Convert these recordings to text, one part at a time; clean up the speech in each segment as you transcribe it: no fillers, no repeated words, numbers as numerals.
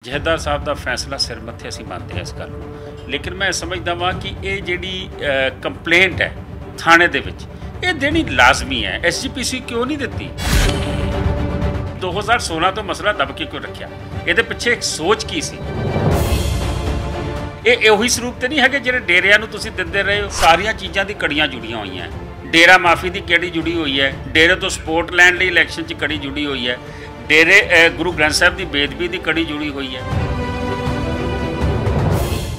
ਜਥੇਦਾਰ ਸਾਹਿਬ ਦਾ ਫੈਸਲਾ ਸਿਰ ਮੱਥੇ ਅਸੀਂ ਮੰਨਦੇ ਹਾਂ ਇਸ ਗੱਲ ਨੂੰ, ਲੇਕਿਨ ਮੈਂ ਸਮਝਦਾ ਵਾਂ ਕਿ ਇਹ ਜਿਹੜੀ ਕੰਪਲੇਂਟ ਹੈ ਥਾਣੇ ਦੇ ਵਿੱਚ ਇਹ ਦੇਣੀ ਲਾਜ਼ਮੀ ਹੈ। ਐਸਜੀਪੀਸੀ ਕਿਉਂ ਨਹੀਂ ਦਿੱਤੀ? 2016 ਤੋਂ ਮਸਲਾ ਦਬ ਕੇ ਕਿਉਂ ਰੱਖਿਆ? ਇਹਦੇ ਪਿੱਛੇ ਇੱਕ ਸੋਚ ਕੀ ਸੀ? ਇਹ ਉਹੀ ਸਰੂਪ ਤੇ ਨਹੀਂ ਹੈਗੇ ਜਿਹੜੇ ਡੇਰਿਆਂ ਨੂੰ ਤੁਸੀਂ ਦਿੰਦੇ ਰਹੇ ਹੋ। ਸਾਰੀਆਂ ਚੀਜ਼ਾਂ ਦੀ ਕੜੀਆਂ ਜੁੜੀਆਂ ਹੋਈਆਂ। ਡੇਰਾ ਮਾਫੀ ਦੀ ਕੜੀ ਜੁੜੀ ਹੋਈ ਹੈ, ਡੇਰੇ ਤੋਂ ਸਪੋਰਟ ਲੈਣ ਲਈ ਇਲੈਕਸ਼ਨ 'ਚ ਕੜੀ ਜੁੜੀ ਹੋਈ ਹੈ, ਡੇਰੇ ਗੁਰੂ ਗ੍ਰੰਥ ਸਾਹਿਬ ਦੀ ਬੇਦਬੀ ਦੀ ਕੜੀ ਜੁੜੀ ਹੋਈ ਹੈ।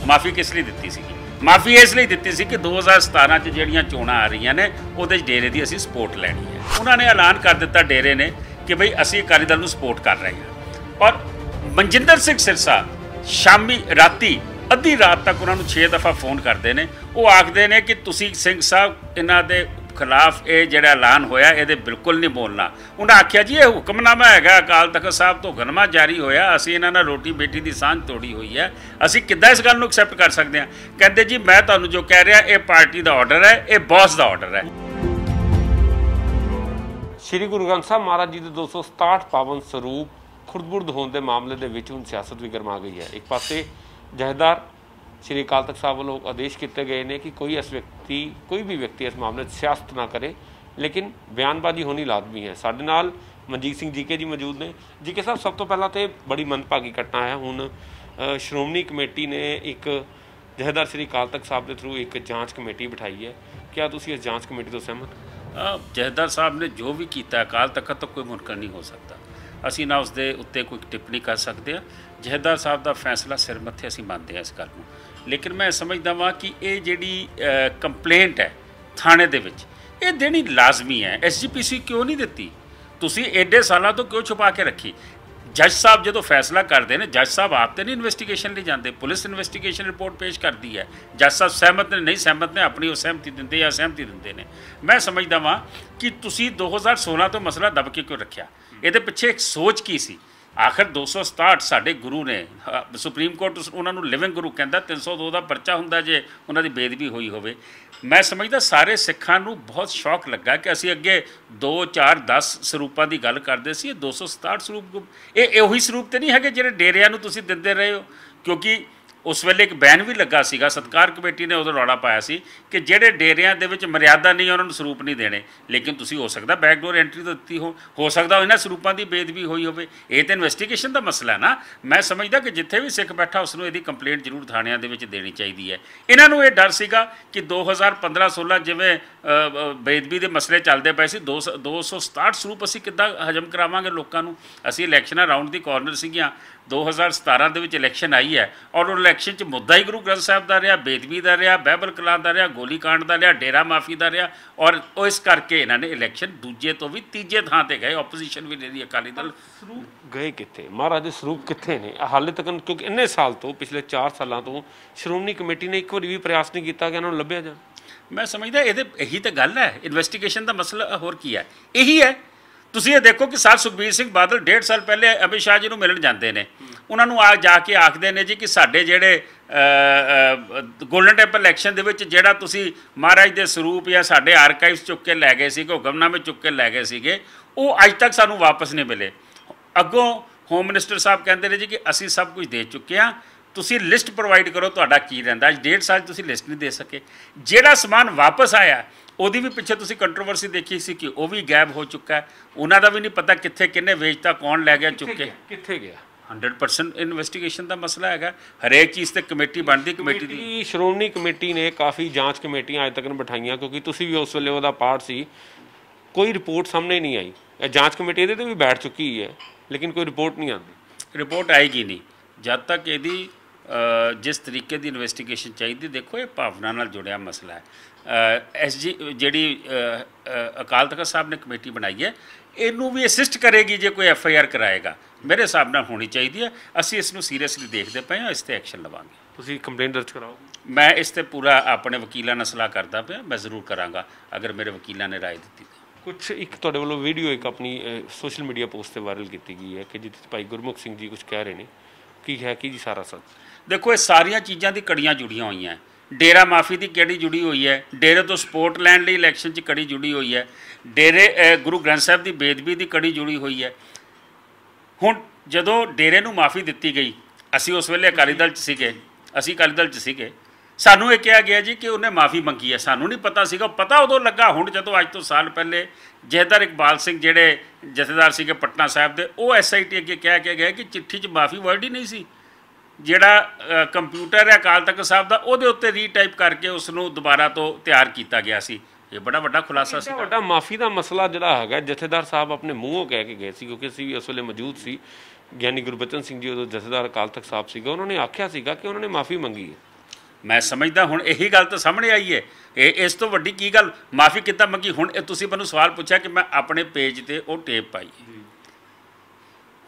ਮਾਫੀ ਕਿਸ ਲਈ ਦਿੱਤੀ ਸੀ? ਮਾਫੀ ਇਸ ਲਈ ਦਿੱਤੀ ਸੀ ਕਿ 2017 'ਚ ਜਿਹੜੀਆਂ ਚੋਣਾਂ ਆ ਰਹੀਆਂ ਨੇ ਉਹਦੇ 'ਚ ਡੇਰੇ ਦੀ ਅਸੀਂ ਸਪੋਰਟ ਲੈਣੀ ਹੈ। ਉਹਨਾਂ ਨੇ ਐਲਾਨ ਕਰ ਦਿੱਤਾ ਡੇਰੇ ਨੇ ਕਿ ਬਈ ਅਸੀਂ ਅਕਾਲੀ ਦਲ ਨੂੰ ਸਪੋਰਟ ਕਰ ਰਹੇ ਹਾਂ। ਔਰ ਮਨਜਿੰਦਰ ਸਿੰਘ ਸਿਰਸਾ ਸ਼ਾਮੀ ਰਾਤੀ ਅੱਧੀ ਰਾਤ ਤੱਕ ਉਹਨਾਂ ਨੂੰ 6 ਦਫਾ ਫੋਨ ਕਰਦੇ ਨੇ। ਉਹ ਆਖਦੇ ਨੇ ਕਿ ਤੁਸੀਂ ਸਿੰਘ ਸਾਹਿਬ ਇਹਨਾਂ ਦੇ ਖਿਲਾਫ ਇਹ ਜਿਹੜਾ ਐਲਾਨ ਹੋਇਆ ਇਹਦੇ ਬਿਲਕੁਲ ਨਹੀਂ ਬੋਲਣਾ। ਉਹਨਾਂ ਆਖਿਆ ਜੀ ਇਹ ਹੁਕਮਨਾਮਾ ਹੈਗਾ ਅਕਾਲ ਤਖਤ ਸਾਹਿਬ ਤੋਂ ਹੁਕਮਨਾਮਾ ਜਾਰੀ ਹੋਇਆ, ਅਸੀਂ ਇਹਨਾਂ ਨਾਲ ਰੋਟੀ ਬੇਟੀ ਦੀ ਸਾਂਝ ਤੋੜੀ ਹੋਈ ਹੈ, ਅਸੀਂ ਕਿੱਦਾਂ ਇਸ ਗੱਲ ਨੂੰ ਐਕਸੈਪਟ ਕਰ ਸਕਦੇ ਹਾਂ? ਕਹਿੰਦੇ ਜੀ ਮੈਂ ਤੁਹਾਨੂੰ ਜੋ ਕਹਿ ਰਿਹਾ ਇਹ ਪਾਰਟੀ ਦਾ ਆਰਡਰ ਹੈ, ਇਹ ਬੌਸ ਦਾ ਆਰਡਰ ਹੈ। ਸ਼੍ਰੀ ਗੁਰੂ ਗ੍ਰੰਥ ਸਾਹਿਬ ਮਹਾਰਾਜ ਜੀ ਦੇ 267 ਪਾਵਨ ਸਰੂਪ ਖੁਰਦ-ਬੁਰਦ ਹੋਣ ਦੇ ਮਾਮਲੇ ਦੇ ਵਿੱਚ ਹੁਣ ਸਿਆਸਤ ਵੀ ਗਰਮਾ ਗਈ ਹੈ। ਇੱਕ ਪਾਸੇ ਜਥੇਦਾਰ ਸ਼੍ਰੀ ਅਕਾਲ ਤਖਤ ਸਾਹਿਬ ਵੱਲੋਂ ਆਦੇਸ਼ ਕੀਤੇ ਗਏ ਨੇ ਕਿ ਕੋਈ ਵੀ ਵਿਅਕਤੀ ਇਸ ਮਾਮਲੇ 'ਚ ਸਿਆਸਤ ਨਾ ਕਰੇ, ਲੇਕਿਨ ਬਿਆਨਬਾਜ਼ੀ ਹੋਣੀ ਲਾਜ਼ਮੀ ਹੈ। ਸਾਡੇ ਨਾਲ ਮਨਜੀਤ ਸਿੰਘ ਜੀਕੇ ਜੀ ਮੌਜੂਦ ਨੇ। ਜੀਕੇ ਸਾਹਿਬ, ਸਭ ਤੋਂ ਪਹਿਲਾਂ ਤਾਂ ਬੜੀ ਮੰਦਭਾਗੀ ਘਟਨਾ ਹੈ। ਹੁਣ ਸ਼੍ਰੋਮਣੀ ਕਮੇਟੀ ਨੇ ਇੱਕ ਜਥੇਦਾਰ ਸ਼੍ਰੀ ਅਕਾਲ ਤਖਤ ਸਾਹਿਬ ਦੇ ਥਰੂ ਇੱਕ ਜਾਂਚ ਕਮੇਟੀ ਬਿਠਾਈ ਹੈ। ਕਿਆ ਤੁਸੀਂ ਇਸ ਜਾਂਚ ਕਮੇਟੀ ਤੋਂ ਸਹਿਮਤ? ਜਥੇਦਾਰ ਸਾਹਿਬ ਨੇ ਜੋ ਵੀ ਕੀਤਾ ਅਕਾਲ ਤਖਤ ਤੋਂ ਕੋਈ ਮੁਨਕਰ ਨਹੀਂ ਹੋ ਸਕਦਾ। ਅਸੀਂ ਨਾ ਉਸ ਦੇ ਉੱਤੇ ਕੋਈ ਟਿੱਪਣੀ ਕਰ ਸਕਦੇ ਹਾਂ। ਜਥੇਦਾਰ ਸਾਹਿਬ ਦਾ ਫੈਸਲਾ ਸਿਰ ਮੱਥੇ ਅਸੀਂ ਮੰਨਦੇ ਹਾਂ ਇਸ ਗੱਲ ਨੂੰ, ਲੇਕਿਨ ਮੈਂ ਸਮਝਦਾ ਵਾਂ ਕਿ ਇਹ ਜਿਹੜੀ ਕੰਪਲੇਂਟ ਹੈ ਥਾਣੇ ਦੇ ਵਿੱਚ ਇਹ ਦੇਣੀ ਲਾਜ਼ਮੀ ਹੈ। ਐਸਜੀਪੀਸੀ ਕਿਉਂ ਨਹੀਂ ਦਿੱਤੀ? ਤੁਸੀਂ ਐਡੇ ਸਾਲਾਂ ਤੋਂ ਕਿਉਂ ਛੁਪਾ ਕੇ ਰੱਖੀ? ਜੱਜ ਸਾਹਿਬ ਜਦੋਂ ਫੈਸਲਾ ਕਰਦੇ ਨੇ, ਜੱਜ ਸਾਹਿਬ ਆਪ ਤੇ ਨਹੀਂ ਇਨਵੈਸਟੀਗੇਸ਼ਨ ਲਈ ਜਾਂਦੇ, ਪੁਲਿਸ ਇਨਵੈਸਟੀਗੇਸ਼ਨ ਰਿਪੋਰਟ ਪੇਸ਼ ਕਰਦੀ ਹੈ। ਜੱਜ ਸਾਹਿਬ ਸਹਿਮਤ ਨੇ, ਨਹੀਂ ਸਹਿਮਤ ਨੇ, ਆਪਣੀ ਉਹ ਸਹਿਮਤੀ ਦਿੰਦੇ ਜਾਂ ਅਸਹਿਮਤੀ ਦਿੰਦੇ ਨੇ। ਮੈਂ ਸਮਝਦਾ ਵਾਂ ਕਿ ਤੁਸੀਂ 2016 ਤੋਂ ਮਸਲਾ ਦਬ ਕੇ ਕਿਉਂ ਰੱਖਿਆ? ਇਹਦੇ ਪਿੱਛੇ ਇੱਕ ਸੋਚ ਕੀ ਸੀ? ਆਖਰ 267 ਸਾਡੇ ਗੁਰੂ ਨੇ, ਸੁਪਰੀਮ ਕੋਰਟ ਉਹਨਾਂ ਨੂੰ ਲਿਵਿੰਗ ਗੁਰੂ ਕਹਿੰਦਾ, 302 ਦਾ ਪਰਚਾ ਹੁੰਦਾ ਜੇ ਉਹਨਾਂ ਦੀ ਬੇਦਬੀ ਹੋਈ ਹੋਵੇ। ਮੈਂ ਸਮਝਦਾ ਸਾਰੇ ਸਿੱਖਾਂ ਨੂੰ ਬਹੁਤ ਸ਼ੌਕ ਲੱਗਾ ਕਿ ਅਸੀਂ ਅੱਗੇ 2, 4, 10 ਸਰੂਪਾਂ ਦੀ ਗੱਲ ਕਰਦੇ ਸੀ। ਇਹ 267 ਸਰੂਪ ਇਹ ਉਹੀ ਸਰੂਪ ਤੇ ਨਹੀਂ ਹੈਗੇ ਜਿਹੜੇ ਡੇਰਿਆਂ ਨੂੰ ਤੁਸੀਂ ਦਿੰਦੇ ਰਹੇ ਹੋ। ਕਿਉਂਕਿ ਉਸ ਵੇਲੇ ਇੱਕ ਬੈਨ ਵੀ ਲੱਗਾ ਸੀਗਾ, ਸਤਕਾਰ ਕਮੇਟੀ ਨੇ ਉਦੋਂ ਰੌਲਾ ਪਾਇਆ ਸੀ ਕਿ ਜਿਹੜੇ ਡੇਰਿਆਂ ਦੇ ਵਿੱਚ ਮਰਿਆਦਾ ਨਹੀਂ ਉਹਨਾਂ ਨੂੰ ਸਰੂਪ ਨਹੀਂ ਦੇਣੇ। ਲੇਕਿਨ ਤੁਸੀਂ ਹੋ ਸਕਦਾ ਬੈਕਡੋਰ ਐਂਟਰੀ ਤੋਂ ਦਿੱਤੀ ਹੋ ਸਕਦਾ ਇਹਨਾਂ ਸਰੂਪਾਂ ਦੀ ਬੇਦਬੀ ਹੋਈ ਹੋਵੇ। ਇਹ ਤਾਂ ਇਨਵੈਸਟੀਗੇਸ਼ਨ ਦਾ ਮਸਲਾ ਨਾ। ਮੈਂ ਸਮਝਦਾ ਕਿ ਜਿੱਥੇ ਵੀ ਸਿੱਖ ਬੈਠਾ ਉਸ ਨੂੰ ਇਹਦੀ ਕੰਪਲੇਂਟ ਜ਼ਰੂਰ ਥਾਣਿਆਂ ਦੇ ਵਿੱਚ ਦੇਣੀ ਚਾਹੀਦੀ ਹੈ। ਇਹਨਾਂ ਨੂੰ ਇਹ ਡਰ ਸੀਗਾ ਕਿ 2015-16 ਜਿਵੇਂ ਬੇਦਬੀ ਦੇ ਮਸਲੇ ਚੱਲਦੇ ਪਏ ਸੀ, 267 ਸਰੂਪ ਅਸੀਂ ਕਿੱਦਾਂ ਹਜਮ ਕਰਾਵਾਂਗੇ ਲੋਕਾਂ ਨੂੰ? ਅਸੀਂ ਇਲੈਕਸ਼ਨਾਂ ਰਾਊਂਡ ਦੀ ਕਾਰਨਰ ਸੀਗੀਆਂ। 2017 ਦੇ ਵਿੱਚ ਇਲੈਕਸ਼ਨ ਆਈ ਹੈ ਔਰ ਉਹ ਇਲੈਕਸ਼ਨ 'ਚ ਮੁੱਦਾ ਹੀ ਗੁਰੂ ਗ੍ਰੰਥ ਸਾਹਿਬ ਦਾ ਰਿਹਾ, ਬੇਦਬੀ ਦਾ ਰਿਹਾ, ਬਹਿਬਲ ਕਲਾਂ ਦਾ ਰਿਹਾ, ਗੋਲੀकांड ਦਾ ਰਿਹਾ, ਡੇਰਾ ਮਾਫੀ ਦਾ ਰਿਹਾ। ਔਰ ਉਹ ਇਸ ਕਰਕੇ ਇਹਨਾਂ ਨੇ ਇਲੈਕਸ਼ਨ ਦੂਜੇ ਤੋਂ ਵੀ ਤੀਜੇ ਥਾਂ ਤੇ ਗਏ। ਆਪੋਜੀਸ਼ਨ ਵੀ ਰਹੀ, ਅਕਾਲੀ ਦਲ। ਸਰੂਪ ਗਏ ਕਿੱਥੇ? ਮਹਾਰਾਜ ਦੇ ਸਰੂਪ ਕਿੱਥੇ ਨੇ ਹਾਲੇ ਤੱਕ? ਕਿਉਂਕਿ ਇੰਨੇ ਸਾਲ ਤੋਂ, ਪਿਛਲੇ 4 ਸਾਲਾਂ ਤੋਂ ਸ਼੍ਰੋਮਣੀ ਕਮੇਟੀ ਨੇ ਇੱਕ ਵਾਰੀ ਵੀ ਪ੍ਰਯਾਸ ਨਹੀਂ ਕੀਤਾ ਕਿ ਇਹਨਾਂ ਨੂੰ ਲੱਭਿਆ ਜਾ। ਮੈਂ ਸਮਝਦਾ ਇਹੀ ਤਾਂ ਗੱਲ ਹੈ। ਇਨਵੈਸਟੀਗੇਸ਼ਨ ਦਾ ਮਸਲਾ ਹੋਰ ਕੀ ਹੈ? ਇਹੀ ਹੈ। ਤੁਸੀਂ ਇਹ ਦੇਖੋ ਕਿ ਸਰ ਸੁਖਬੀਰ ਸਿੰਘ ਬਾਦਲ 1.5 ਸਾਲ ਪਹਿਲੇ ਅਮਿਤ ਸ਼ਾਹ ਜੀ ਨੂੰ ਮਿਲਣ ਜਾਂਦੇ ਨੇ। ਉਹਨਾਂ ਨੂੰ ਜਾ ਕੇ ਆਖਦੇ ਨੇ ਜੀ ਕਿ ਸਾਡੇ ਜਿਹੜੇ ਗੋਲਡਨ ਟੈਂਪਲ ਇਲੈਕਸ਼ਨ ਦੇ ਵਿੱਚ ਜਿਹੜਾ ਤੁਸੀਂ ਮਹਾਰਾਜ ਦੇ ਸਰੂਪ ਜਾਂ ਸਾਡੇ ਆਰਕਾਈਵਸ ਚੁੱਕ ਕੇ ਲੈ ਗਏ ਸੀਗੇ, ਹੁਕਮਨਾਮੇ ਚੁੱਕ ਕੇ ਲੈ ਗਏ ਸੀਗੇ, ਉਹ ਅੱਜ ਤੱਕ ਸਾਨੂੰ ਵਾਪਸ ਨਹੀਂ ਮਿਲੇ। ਅੱਗੋਂ ਹੋਮ ਮਿਨਿਸਟਰ ਸਾਹਿਬ ਕਹਿੰਦੇ ਨੇ ਜੀ ਕਿ ਅਸੀਂ ਸਭ ਕੁਝ ਦੇ ਚੁੱਕੇ ਹਾਂ, ਤੁਸੀਂ ਲਿਸਟ ਪ੍ਰੋਵਾਈਡ ਕਰੋ ਤੁਹਾਡਾ ਕੀ ਰਹਿੰਦਾ। ਅੱਜ 1.5 ਸਾਲ ਤੁਸੀਂ ਲਿਸਟ ਨਹੀਂ ਦੇ ਸਕੇ। ਜਿਹੜਾ ਸਮਾਨ ਵਾਪਸ ਆਇਆ ਉਹਦੀ ਵੀ ਪਿੱਛੇ ਤੁਸੀਂ ਕੰਟਰੋਵਰਸੀ ਦੇਖੀ ਸੀ ਕਿ ਉਹ ਵੀ ਗਾਇਬ ਹੋ ਚੁੱਕਾ ਹੈ। ਉਹਨਾਂ ਦਾ ਵੀ ਨਹੀਂ ਪਤਾ ਕਿੱਥੇ ਕਿਹਨੇ ਵੇਚਤਾ, ਕੌਣ ਲੈ ਗਿਆ ਚੁੱਕ ਕੇ, ਕਿੱਥੇ ਗਿਆ। 100% ਇਨਵੈਸਟੀਗੇਸ਼ਨ ਦਾ ਮਸਲਾ ਹੈਗਾ। ਹਰੇਕ ਚੀਜ਼ ਤੇ ਕਮੇਟੀ ਬਣਦੀ। ਕਮੇਟੀ ਦੀ ਸ਼੍ਰੋਮਣੀ ਕਮੇਟੀ ਨੇ ਕਾਫੀ ਜਾਂਚ ਕਮੇਟੀਆਂ ਅੱਜ ਤੱਕ ਬਿਠਾਈਆਂ, ਕਿਉਂਕਿ ਤੁਸੀਂ ਵੀ ਉਸ ਵੇਲੇ ਉਹਦਾ ਪਾਰਟ ਸੀ। ਕੋਈ ਰਿਪੋਰਟ ਸਾਹਮਣੇ ਨਹੀਂ ਆਈ। ਇਹ ਜਾਂਚ ਕਮੇਟੀ ਇਹਦੇ 'ਤੇ ਵੀ ਬੈਠ ਚੁੱਕੀ ਹੈ, ਲੇਕਿਨ ਕੋਈ ਰਿਪੋਰਟ ਨਹੀਂ ਆਉਂਦੀ। ਰਿਪੋਰਟ ਆਏਗੀ ਨਹੀਂ ਜਦ ਤੱਕ ਇਹਦੀ ਜਿਸ ਤਰੀਕੇ ਦੀ ਇਨਵੈਸਟੀਗੇਸ਼ਨ ਚਾਹੀਦੀ। ਦੇਖੋ ਇਹ ਭਾਵਨਾ ਨਾਲ ਜੁੜਿਆ ਮਸਲਾ ਹੈ। ਜਿਹੜੀ ਅਕਾਲ ਤਖਤ ਸਾਹਿਬ ਨੇ ਕਮੇਟੀ ਬਣਾਈ ਹੈ ਇਹਨੂੰ ਵੀ ਅਸਿਸਟ ਕਰੇਗੀ ਜੇ ਕੋਈ FIR ਕਰਾਏਗਾ। ਮੇਰੇ ਹਿਸਾਬ ਨਾਲ ਹੋਣੀ ਚਾਹੀਦੀ ਹੈ। ਅਸੀਂ ਇਸ ਨੂੰ ਸੀਰੀਅਸਲੀ ਦੇਖਦੇ ਪਏ ਹਾਂ, ਇਸ 'ਤੇ ਐਕਸ਼ਨ ਲਵਾਂਗੇ। ਤੁਸੀਂ ਕੰਪਲੇਂਟ ਦਰਜ ਕਰਾਓ? ਮੈਂ ਇਸ 'ਤੇ ਪੂਰਾ ਆਪਣੇ ਵਕੀਲਾਂ ਨਾਲ ਸਲਾਹ ਕਰਦਾ ਪਿਆ। ਮੈਂ ਜ਼ਰੂਰ ਕਰਾਂਗਾ ਅਗਰ ਮੇਰੇ ਵਕੀਲਾਂ ਨੇ ਰਾਏ ਦਿੱਤੀ ਤਾਂ। ਕੁਛ ਇੱਕ ਤੁਹਾਡੇ ਵੱਲੋਂ ਵੀਡੀਓ ਇੱਕ ਆਪਣੀ ਸੋਸ਼ਲ ਮੀਡੀਆ ਪੋਸਟ 'ਤੇ ਵਾਇਰਲ ਕੀਤੀ ਗਈ ਹੈ ਕਿ ਜਿੱਥੇ ਭਾਈ ਗੁਰਮੁਖ ਸਿੰਘ ਜੀ ਕੁਝ ਕਹਿ ਰਹੇ ਨੇ। ਕੀ ਹੈ ਕੀ ਜੀ ਸਾਰਾ ਸੱਚ? ਦੇਖੋ ਇਹ ਸਾਰੀਆਂ ਚੀਜ਼ਾਂ ਦੀ ਕੜੀਆਂ ਜੁੜੀਆਂ ਹੋਈਆਂ। ਡੇਰਾ ਮਾਫੀ ਦੀ ਕੜੀ ਜੁੜੀ ਹੋਈ ਹੈ, ਡੇਰੇ ਤੋਂ ਸਪੋਰਟ ਲੈਣ ਲਈ ਇਲੈਕਸ਼ਨ 'ਚ ਕੜੀ ਜੁੜੀ ਹੋਈ ਹੈ, ਡੇਰੇ ਗੁਰੂ ਗ੍ਰੰਥ ਸਾਹਿਬ ਦੀ ਬੇਦਬੀ ਦੀ ਕੜੀ ਜੁੜੀ ਹੋਈ ਹੈ। ਹੁਣ ਜਦੋਂ ਡੇਰੇ ਨੂੰ ਮਾਫੀ ਦਿੱਤੀ ਗਈ ਅਸੀਂ ਉਸ ਵੇਲੇ ਅਕਾਲੀ ਦਲ 'ਚ ਸੀਗੇ, ਅਸੀਂ ਅਕਾਲੀ ਦਲ 'ਚ ਸੀਗੇ। ਸਾਨੂੰ ਇਹ ਕਿਹਾ ਗਿਆ ਜੀ ਕਿ ਉਹਨੇ ਮਾफ़ੀ ਮੰਗੀ ਹੈ। ਸਾਨੂੰ ਨਹੀਂ ਪਤਾ ਸੀਗਾ, ਪਤਾ ਉਦੋਂ ਲੱਗਾ ਹੁਣ ਜਦੋਂ ਅੱਜ ਤੋਂ ਸਾਲ ਪਹਿਲੇ ਜਥੇਦਾਰ ਇਕਬਾਲ ਸਿੰਘ ਜਿਹੜੇ ਜਥੇਦਾਰ ਸੀਗੇ ਪਟਨਾ ਸਾਹਿਬ ਦੇ, ਉਹ SIT ਅੱਗੇ ਕਹਿ ਕੇ ਗਏ ਕਿ ਚਿੱਠੀ 'ਚ ਮਾफ़ੀ ਵਰਡ ਹੀ ਨਹੀਂ ਸੀ। ਜਿਹੜਾ ਕੰਪਿਊਟਰ ਹੈ ਅਕਾਲ ਤਖਤ ਸਾਹਿਬ ਦਾ, ਉਹਦੇ ਉੱਤੇ ਰੀਟਾਈਪ ਕਰਕੇ ਉਸ ਨੂੰ ਦੁਬਾਰਾ ਤੋਂ ਤਿਆਰ ਕੀਤਾ ਗਿਆ ਸੀ। ਇਹ ਬੜਾ ਵੱਡਾ ਖੁਲਾਸਾ ਸੀ। ਵੱਡਾ ਮਾਫੀ ਦਾ ਮਸਲਾ ਜਿਹੜਾ ਹੈਗਾ, ਜਥੇਦਾਰ ਸਾਹਿਬ ਆਪਣੇ ਮੂੰਹੋਂ ਕਹਿ ਕੇ ਗਏ ਸੀ, ਕਿਉਂਕਿ ਅਸੀਂ ਵੀ ਉਸ ਵੇਲੇ ਮੌਜੂਦ ਸੀ। ਗਿਆਨੀ ਗੁਰਬਚਨ ਸਿੰਘ ਜੀ ਉਦੋਂ ਜਥੇਦਾਰ ਅਕਾਲ ਤਖਤ ਸਾਹਿਬ ਸੀਗਾ, ਉਹਨਾਂ ਨੇ ਆਖਿਆ ਸੀਗਾ ਕਿ ਉਹਨਾਂ ਨੇ ਮਾਫੀ ਮੰਗੀ ਹੈ। ਮੈਂ ਸਮਝਦਾ ਹੁਣ ਇਹੀ ਗੱਲ ਤਾਂ ਸਾਹਮਣੇ ਆਈ ਹੈ। ਇਹ ਇਸ ਤੋਂ ਵੱਡੀ ਕੀ ਗੱਲ, ਮਾਫੀ ਕਿੱਦਾਂ ਮੰਗੀ? ਹੁਣ ਇਹ ਤੁਸੀਂ ਮੈਨੂੰ ਸਵਾਲ ਪੁੱਛਿਆ ਕਿ ਮੈਂ ਆਪਣੇ ਪੇਜ ਤੇ ਉਹ ਟੇਪ ਪਾਈ ਹੈ।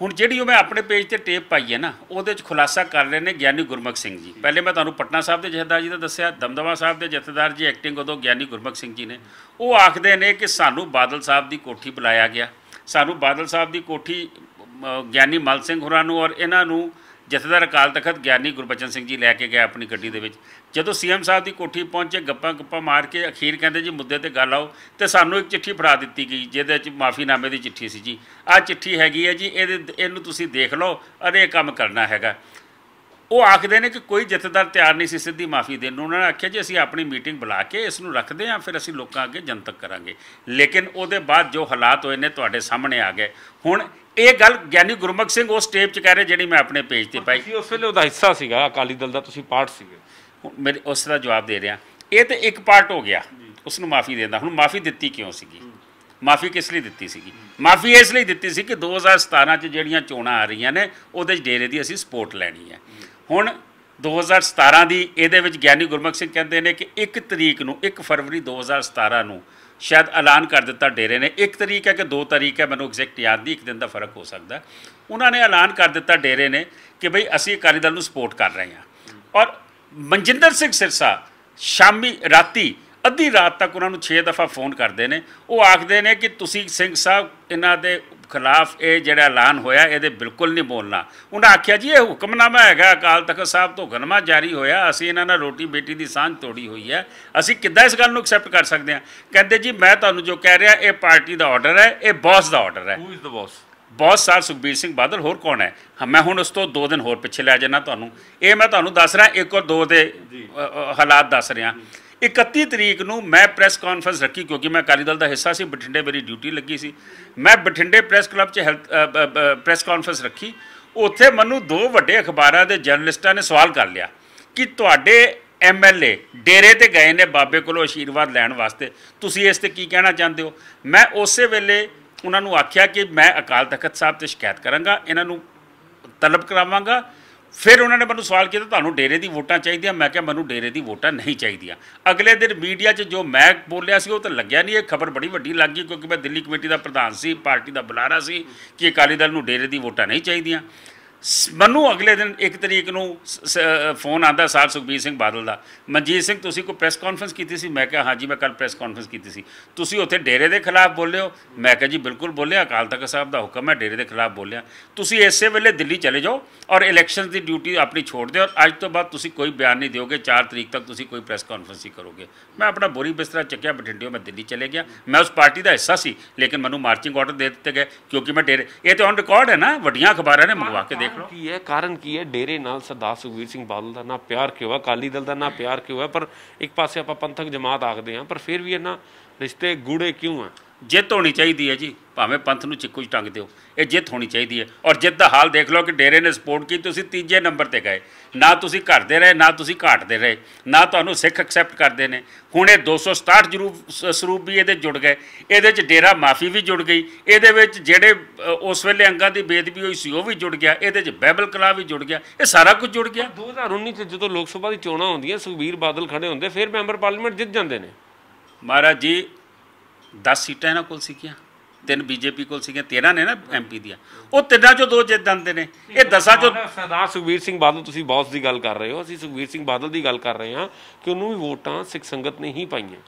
ਹੁਣ ਜਿਹੜੀ ਉਹ ਮੈਂ ਆਪਣੇ ਪੇਜ ਤੇ ਟੇਪ ਪਾਈ ਹੈ ਨਾ, ਉਹਦੇ 'ਚ ਖੁਲਾਸਾ ਕਰ ਰਹੇ ਨੇ ਗਿਆਨੀ ਗੁਰਮੁਖ ਸਿੰਘ ਜੀ। ਪਹਿਲੇ ਮੈਂ ਤੁਹਾਨੂੰ ਪਟਨਾ ਸਾਹਿਬ ਦੇ ਜਥੇਦਾਰ ਜੀ ਦਾ ਦੱਸਿਆ, ਦਮਦਮਾ ਸਾਹਿਬ ਦੇ ਜਥੇਦਾਰ ਜੀ ਐਕਟਿੰਗ ਉਦੋਂ ਗਿਆਨੀ ਗੁਰਮੁਖ ਸਿੰਘ ਜੀ ਨੇ। ਉਹ ਆਖਦੇ ਨੇ ਕਿ ਸਾਨੂੰ ਬਾਦਲ ਸਾਹਿਬ ਦੀ ਕੋਠੀ ਬੁਲਾਇਆ ਗਿਆ, ਸਾਨੂੰ ਬਾਦਲ ਸਾਹਿਬ ਦੀ ਕੋਠੀ ਗਿਆਨੀ ਮਲ ਸਿੰਘ ਹੋਰਾਂ ਨੂੰ ਔਰ ਇਹਨਾਂ ਨੂੰ ਜਥੇਦਾਰ ਅਕਾਲ ਤਖਤ ਗਿਆਨੀ ਗੁਰਬਚਨ ਸਿੰਘ ਜੀ ਲੈ ਕੇ ਗਏ ਆਪਣੀ ਗੱਡੀ ਦੇ ਵਿੱਚ। ਜਦੋਂ CM ਸਾਹਿਬ ਦੀ ਕੋਠੀ ਪਹੁੰਚੇ, ਗੱਪਾਂ ਮਾਰ ਕੇ ਅਖੀਰ ਕਹਿੰਦੇ ਜੀ ਮੁੱਦੇ ਤੇ ਗੱਲ ਆਓ, ਤੇ ਸਾਨੂੰ ਇੱਕ ਚਿੱਠੀ ਫੜਾ ਦਿੱਤੀ ਗਈ ਜਿਹਦੇ ਵਿੱਚ ਮਾਫੀਨਾਮੇ ਦੀ ਚਿੱਠੀ ਸੀ ਜੀ। ਆਹ ਚਿੱਠੀ ਹੈਗੀ ਹੈ ਜੀ, ਇਹਨੂੰ ਤੁਸੀਂ ਦੇਖ ਲਓ ਔਰ ਇਹ ਕੰਮ ਕਰਨਾ ਹੈਗਾ। ਉਹ ਆਖਦੇ ਨੇ ਕਿ ਕੋਈ ਜਥੇਦਾਰ ਤਿਆਰ ਨਹੀਂ ਸੀ ਸਿੱਧੀ ਮਾਫੀ ਦੇਣ ਨੂੰ। ਉਹਨਾਂ ਨੇ ਆਖਿਆ ਜੀ ਅਸੀਂ ਆਪਣੀ ਮੀਟਿੰਗ ਬੁਲਾ ਕੇ ਇਸ ਨੂੰ ਰੱਖਦੇ ਹਾਂ, ਫਿਰ ਅਸੀਂ ਲੋਕਾਂ ਅੱਗੇ ਜਨਤਕ ਕਰਾਂਗੇ। ਲੇਕਿਨ ਉਹਦੇ ਬਾਅਦ ਜੋ ਹਾਲਾਤ ਹੋਏ ਨੇ ਤੁਹਾਡੇ ਸਾਹਮਣੇ ਆ ਗਏ। ਹੁਣ ਇਹ ਗੱਲ ਗਿਆਨੀ ਗੁਰਮੁਖ ਸਿੰਘ ਉਸ ਟੇਪ 'ਚ ਕਹਿ ਰਹੇ ਜਿਹੜੀ ਮੈਂ ਆਪਣੇ ਪੇਜ ਤੇ ਪਾਈ। ਤੁਸੀਂ ਉਸ ਵੇਲੇ ਉਹਦਾ ਹਿੱਸਾ ਸੀਗਾ, ਅਕਾਲੀ ਦਲ ਦਾ ਤੁਸੀਂ ਪਾਰਟ ਸੀਗੇ। ਹੁਣ ਮੇਰੇ ਉਸ ਦਾ ਜਵਾਬ ਦੇ ਰਿਹਾ, ਇਹ ਤਾਂ ਇੱਕ ਪਾਰਟ ਹੋ ਗਿਆ ਉਸ ਨੂੰ ਮਾਫੀ ਦੇਣ ਦਾ। ਹੁਣ ਮਾਫੀ ਦਿੱਤੀ ਕਿਉਂ ਸੀਗੀ? ਮਾਫੀ ਕਿਸ ਲਈ ਦਿੱਤੀ ਸੀਗੀ? ਮਾਫੀ ਇਸ ਲਈ ਦਿੱਤੀ ਸੀ ਕਿ 2017 'ਚ ਜਿਹੜੀਆਂ ਚੋਣਾਂ ਆ ਰਹੀਆਂ ਨੇ ਉਹਦੇ 'ਚ ਡੇਰੇ ਦੀ ਅਸੀਂ ਸਪੋਰਟ ਲੈਣੀ ਹੈ। ਹੁਣ 2017 ਦੀ ਇਹਦੇ ਵਿੱਚ ਗਿਆਨੀ ਗੁਰਮੁਖ ਸਿੰਘ ਕਹਿੰਦੇ ਨੇ ਕਿ 1 ਤਰੀਕ ਨੂੰ 1 ਫਰਵਰੀ 2017 ਨੂੰ ਸ਼ਾਇਦ ਐਲਾਨ ਕਰ ਦਿੱਤਾ ਡੇਰੇ ਨੇ। 1 ਤਰੀਕ ਹੈ ਕਿ 2 ਤਰੀਕ ਹੈ, ਮੈਨੂੰ ਐਗਜ਼ੈਕਟ ਯਾਦ ਨਹੀਂ, 1 ਦਿਨ ਦਾ ਫਰਕ ਹੋ ਸਕਦਾ। ਉਹਨਾਂ ਨੇ ਐਲਾਨ ਕਰ ਦਿੱਤਾ ਡੇਰੇ ਨੇ ਕਿ ਬਈ ਅਸੀਂ ਅਕਾਲੀ ਦਲ ਨੂੰ ਸਪੋਰਟ ਕਰ ਰਹੇ ਹਾਂ। ਔਰ ਮਨਜਿੰਦਰ ਸਿੰਘ ਸਿਰਸਾ ਸ਼ਾਮੀ ਰਾਤੀ ਅੱਧੀ ਰਾਤ ਤੱਕ ਉਹਨਾਂ ਨੂੰ 6 ਦਫਾ ਫੋਨ ਕਰਦੇ ਨੇ। ਉਹ ਆਖਦੇ ਨੇ ਕਿ ਤੁਸੀਂ ਸਿੰਘ ਸਾਹਿਬ ਇਹਨਾਂ ਦੇ ਖਿਲਾਫ ਇਹ ਜਿਹੜਾ ਐਲਾਨ ਹੋਇਆ ਇਹਦੇ ਬਿਲਕੁਲ ਨਹੀਂ ਬੋਲਣਾ। ਉਹਨਾਂ ਆਖਿਆ ਜੀ ਇਹ ਹੁਕਮਨਾਮਾ ਹੈਗਾ ਅਕਾਲ ਤਖਤ ਸਾਹਿਬ ਤੋਂ, ਹੁਕਮਨਾਮਾ ਜਾਰੀ ਹੋਇਆ, ਅਸੀਂ ਇਹਨਾਂ ਨਾਲ ਰੋਟੀ ਬੇਟੀ ਦੀ ਸਾਂਝ ਤੋੜੀ ਹੋਈ ਹੈ, ਅਸੀਂ ਕਿੱਦਾਂ ਇਸ ਗੱਲ ਨੂੰ ਐਕਸੈਪਟ ਕਰ ਸਕਦੇ ਹਾਂ? ਕਹਿੰਦੇ ਜੀ ਮੈਂ ਤੁਹਾਨੂੰ ਜੋ ਕਹਿ ਰਿਹਾ ਇਹ ਪਾਰਟੀ ਦਾ ਆਰਡਰ ਹੈ, ਇਹ ਬੌਸ ਦਾ ਆਰਡਰ ਹੈ। Who is the boss? Boss ਸਾਹਿਬ ਸੁਖਬੀਰ ਸਿੰਘ ਬਾਦਲ, ਹੋਰ ਕੌਣ ਹੈ? ਮੈਂ ਹੁਣ ਉਸ ਤੋਂ 2 ਦਿਨ ਹੋਰ ਪਿੱਛੇ ਲੈ ਜਾਣਾ ਤੁਹਾਨੂੰ। ਇਹ ਮੈਂ ਤੁਹਾਨੂੰ ਦੱਸ ਰਿਹਾ 1 ਔਰ 2 ਦੇ ਹਾਲਾਤ ਦੱਸ ਰਿਹਾ। 31 ਤਰੀਕ ਨੂੰ ਮੈਂ ਪ੍ਰੈਸ ਕਾਨਫਰੰਸ ਰੱਖੀ ਕਿਉਂਕਿ ਮੈਂ ਅਕਾਲੀ ਦਲ ਦਾ ਹਿੱਸਾ ਸੀ, ਬਠਿੰਡੇ ਮੇਰੀ ਡਿਊਟੀ ਲੱਗੀ ਸੀ। ਮੈਂ ਬਠਿੰਡੇ ਪ੍ਰੈਸ ਕਲੱਬ 'ਚ ਪ੍ਰੈਸ ਕਾਨਫਰੰਸ ਰੱਖੀ। ਉੱਥੇ ਮੈਨੂੰ 2 ਵੱਡੇ ਅਖਬਾਰਾਂ ਦੇ ਜਰਨਲਿਸਟਾਂ ਨੇ ਸਵਾਲ ਕਰ ਲਿਆ ਕਿ ਤੁਹਾਡੇ MLA ਡੇਰੇ ਤੇ ਗਏ ਨੇ ਬਾਬੇ ਕੋਲੋਂ ਆਸ਼ੀਰਵਾਦ ਲੈਣ ਵਾਸਤੇ, ਤੁਸੀਂ ਇਸ 'ਤੇ ਕੀ ਕਹਿਣਾ ਚਾਹੁੰਦੇ ਹੋ? ਮੈਂ ਉਸੇ ਵੇਲੇ ਉਹਨਾਂ ਨੂੰ ਆਖਿਆ ਕਿ ਮੈਂ ਅਕਾਲ ਤਖਤ ਸਾਹਿਬ 'ਤੇ ਸ਼ਿਕਾਇਤ ਕਰਾਂਗਾ, ਇਹਨਾਂ ਨੂੰ ਤਲਬ ਕਰਾਵਾਂਗਾ। ਫਿਰ ਉਹਨਾਂ ਨੇ ਮੈਨੂੰ ਸਵਾਲ ਕੀਤਾ ਤੁਹਾਨੂੰ ਡੇਰੇ ਦੀ ਵੋਟਾਂ ਚਾਹੀਦੀਆਂ? ਮੈਂ ਕਿਹਾ ਮੈਨੂੰ ਡੇਰੇ ਦੀ ਵੋਟਾਂ ਨਹੀਂ ਚਾਹੀਦੀਆਂ। ਅਗਲੇ ਦਿਨ ਮੀਡੀਆ 'ਚ ਜੋ ਮੈਂ ਬੋਲਿਆ ਸੀ ਉਹ ਤਾਂ ਲੱਗਿਆ ਨਹੀਂ, ਇਹ ਖਬਰ ਬੜੀ ਵੱਡੀ ਲੱਗ ਗਈ ਕਿਉਂਕਿ ਮੈਂ ਦਿੱਲੀ ਕਮੇਟੀ ਦਾ ਪ੍ਰਧਾਨ ਸੀ, ਪਾਰਟੀ ਦਾ ਬੁਲਾਰਾ ਸੀ ਕਿ ਅਕਾਲੀ ਦਲ ਨੂੰ ਡੇਰੇ ਦੀ ਵੋਟਾਂ ਨਹੀਂ ਚਾਹੀਦੀਆਂ। ਮੈਨੂੰ ਅਗਲੇ ਦਿਨ 1 ਤਰੀਕ ਨੂੰ ਫੋਨ ਆਉਂਦਾ ਸਾਹਿਬ ਸੁਖਬੀਰ ਸਿੰਘ ਬਾਦਲ ਦਾ, ਮਨਜੀਤ ਸਿੰਘ ਤੁਸੀਂ ਕੋਈ ਪ੍ਰੈਸ ਕਾਨਫਰੰਸ ਕੀਤੀ ਸੀ? ਮੈਂ ਕਿਹਾ ਹਾਂਜੀ ਮੈਂ ਕੱਲ੍ਹ ਪ੍ਰੈਸ ਕਾਨਫਰੰਸ ਕੀਤੀ ਸੀ। ਤੁਸੀਂ ਉੱਥੇ ਡੇਰੇ ਦੇ ਖਿਲਾਫ ਬੋਲੇ ਹੋ? ਮੈਂ ਕਿਹਾ ਜੀ ਬਿਲਕੁਲ ਬੋਲਿਆ, ਅਕਾਲ ਤਖਤ ਸਾਹਿਬ ਦਾ ਹੁਕਮ ਹੈ, ਡੇਰੇ ਦੇ ਖਿਲਾਫ ਬੋਲਿਆ। ਤੁਸੀਂ ਇਸੇ ਵੇਲੇ ਦਿੱਲੀ ਚਲੇ ਜਾਓ ਔਰ ਇਲੈਕਸ਼ਨ ਦੀ ਡਿਊਟੀ ਆਪਣੀ ਛੋੜ ਦਿਓ ਔਰ ਅੱਜ ਤੋਂ ਬਾਅਦ ਤੁਸੀਂ ਕੋਈ ਬਿਆਨ ਨਹੀਂ ਦਿਓਗੇ, 4 ਤਰੀਕ ਤੱਕ ਤੁਸੀਂ ਕੋਈ ਪ੍ਰੈਸ ਕਾਨਫਰੰਸ ਨਹੀਂ ਕਰੋਗੇ। ਮੈਂ ਆਪਣਾ ਬੋਰੀ ਬਿਸਤਰਾ ਚੱਕਿਆ, ਬਠਿੰਡਿਓ ਮੈਂ ਦਿੱਲੀ ਚਲੇ ਗਿਆ। ਮੈਂ ਉਸ ਪਾਰਟੀ ਦਾ ਹਿੱਸਾ ਸੀ ਲੇਕਿਨ ਮੈਨੂੰ ਮਾਰਚਿੰਗ ਆਰਡਰ ਦੇ ਦਿੱਤੇ ਗਏ ਕਿਉਂਕਿ ਮੈਂ ਡੇਰੇ, ਇਹ ਤਾਂ ਔਨ ਰਿਕਾਰਡ ਹੈ ਨਾ, ਵੱਡੀਆਂ ਅਖਬਾਰਾਂ ਨੇ ਮੰਗਵਾ ਕੇ ਦੇਖ ਲਓ। ਕੀ ਹੈ ਕਾਰਨ? ਕੀ ਹੈ ਡੇਰੇ ਨਾਲ ਸਰਦਾਰ ਸੁਖਬੀਰ ਸਿੰਘ ਬਾਦਲ ਦਾ ਨਾ ਪਿਆਰ ਕਿਉਂ ਹੈ, ਅਕਾਲੀ ਦਲ ਦਾ ਨਾ ਪਿਆਰ ਕਿਉਂ ਹੈ? ਪਰ ਇੱਕ ਪਾਸੇ ਆਪਾਂ ਪੰਥਕ ਜਮਾਤ ਆਖਦੇ ਹਾਂ, ਪਰ ਫਿਰ ਵੀ ਇਹਨਾਂ ਰਿਸ਼ਤੇ ਗੂੜੇ ਕਿਉਂ ਆ? ਜਿੱਤ ਹੋਣੀ ਚਾਹੀਦੀ ਹੈ ਜੀ, ਭਾਵੇਂ ਪੰਥ ਨੂੰ ਚਿੱਕੂ 'ਚ ਟੰਗ ਦਿਓ, ਇਹ ਜਿੱਤ ਹੋਣੀ ਚਾਹੀਦੀ ਹੈ। ਔਰ ਜਿੱਤ ਦਾ ਹਾਲ ਦੇਖ ਲਓ ਕਿ ਡੇਰੇ ਨੇ ਸਪੋਰਟ ਕੀਤੀ, ਤੁਸੀਂ 3ਜੇ ਨੰਬਰ ਤੇ ਗਏ, ਨਾ ਤੁਸੀਂ ਘਟਦੇ ਰਹੇ ਨਾ ਤੁਸੀਂ ਘਾਟਦੇ ਰਹੇ, ਨਾ ਤੁਹਾਨੂੰ ਸਿੱਖ ਐਕਸੈਪਟ ਕਰਦੇ ਨੇ। ਹੁਣ ਇਹ 267 ਸਰੂਪ ਵੀ ਇਹਦੇ ਜੁੜ ਗਏ, ਇਹਦੇ 'ਚ ਡੇਰਾ ਮਾਫੀ ਵੀ ਜੁੜ ਗਈ, ਇਹਦੇ ਵਿੱਚ ਜਿਹੜੇ ਉਸ ਵੇਲੇ ਅੰਗਾਂ ਦੀ ਬੇਦਬੀ ਹੋਈ ਸੀ ਉਹ ਵੀ ਜੁੜ ਗਿਆ, ਇਹਦੇ 'ਚ ਬਾਈਬਲ ਕਲਾ ਵੀ ਜੁੜ ਗਿਆ, ਇਹ ਸਾਰਾ ਕੁਝ ਜੁੜ ਗਿਆ। 2019 'ਚ ਜਦੋਂ ਲੋਕ ਸਭਾ ਦੀ ਚੋਣਾਂ ਹੁੰਦੀਆਂ ਸੁਖਬੀਰ ਬਾਦਲ ਖੜੇ ਹੁੰਦੇ, ਫਿਰ ਮੈਂਬਰ ਪਾਰਲੀਮੈਂਟ ਜਿੱਤ ਜਾਂਦੇ ਨੇ। ਮਹਾਰਾਜ ਜੀ 10 ਸੀਟਾਂ ਇਹਨਾਂ ਕੋਲ ਸੀਗੀਆਂ, 3 BJP ਕੋਲ ਸੀਗੀਆਂ, 13 ਨੇ ਨਾ MP ਦੀਆਂ, ਉਹ 3 'ਚੋਂ 2 ਜਿੱਤ ਜਾਂਦੇ ਨੇ। ਇਹ 10 'ਚੋਂ ਸਰਦਾਰ ਸੁਖਬੀਰ ਸਿੰਘ ਬਾਦਲ, ਤੁਸੀਂ ਬੌਸ ਦੀ ਗੱਲ ਕਰ ਰਹੇ ਹੋ, ਅਸੀਂ ਸੁਖਬੀਰ ਸਿੰਘ ਬਾਦਲ ਦੀ ਗੱਲ ਕਰ ਰਹੇ ਹਾਂ ਕਿ ਉਹਨੂੰ ਵੀ ਵੋਟਾਂ ਸਿੱਖ ਸੰਗਤ ਨੇ ਹੀ ਪਾਈਆਂ।